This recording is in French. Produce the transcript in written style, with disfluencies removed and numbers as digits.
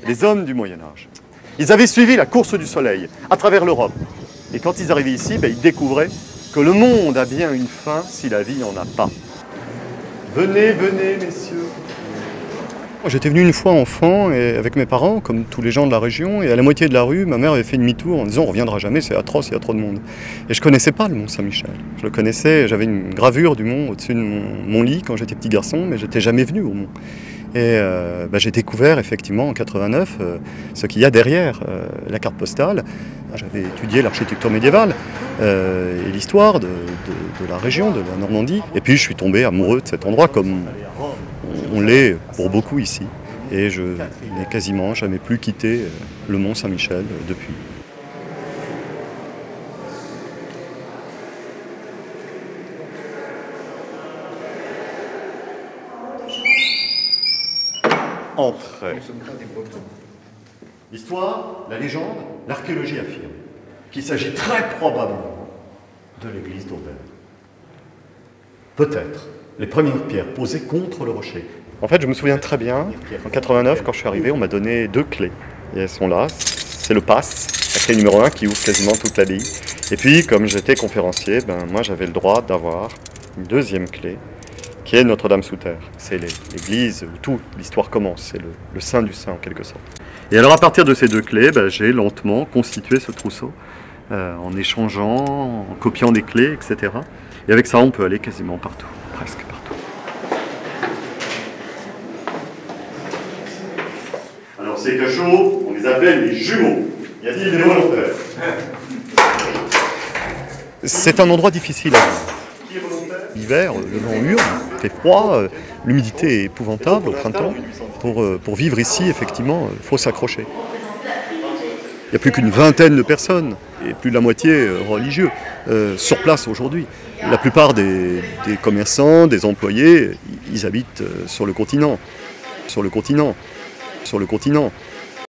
les hommes du Moyen-Âge. Ils avaient suivi la course du soleil à travers l'Europe. Et quand ils arrivaient ici, ils découvraient que le monde a bien une fin si la vie n'en a pas. Venez, venez, messieurs. J'étais venu une fois enfant et avec mes parents, comme tous les gens de la région, et à la moitié de la rue, ma mère avait fait demi-tour en disant « on ne reviendra jamais, c'est atroce, il y a trop de monde ». Et je ne connaissais pas le mont Saint-Michel. Je le connaissais, j'avais une gravure du mont au-dessus de mon lit quand j'étais petit garçon, mais je n'étais jamais venu au mont. Et j'ai découvert effectivement en 89 ce qu'il y a derrière la carte postale. J'avais étudié l'architecture médiévale et l'histoire de la région, de la Normandie. Et puis je suis tombé amoureux de cet endroit comme on l'est pour beaucoup ici. Et je n'ai quasiment jamais plus quitté le mont Saint-Michel depuis. Entrez. L'histoire, la légende, l'archéologie affirme qu'il s'agit très probablement de l'église d'Aubaine. Peut-être les premières pierres posées contre le rocher. En fait, je me souviens très bien, en 89, quand je suis arrivé, on m'a donné 2 clés. Et elles sont là, c'est le pass, la clé numéro 1 qui ouvre quasiment toute l'abbaye. Et puis, comme j'étais conférencier, moi j'avais le droit d'avoir une 2e clé, qui est Notre-Dame sous terre. C'est l'église où toute l'histoire commence, c'est le saint du saint en quelque sorte. Et alors à partir de ces 2 clés, j'ai lentement constitué ce trousseau en échangeant, en copiant des clés, etc. Et avec ça, on peut aller quasiment partout, presque partout. Alors ces cachots, on les appelle les jumeaux. Y a-t-il des volontaires? C'est un endroit difficile à vivre. L'hiver, le vent hurle, il fait froid, l'humidité est épouvantable au printemps. Pour vivre ici, effectivement, il faut s'accrocher. Il n'y a plus qu'une vingtaine de personnes, et plus de la moitié religieux, sur place aujourd'hui. La plupart des commerçants, des employés, ils habitent sur le continent.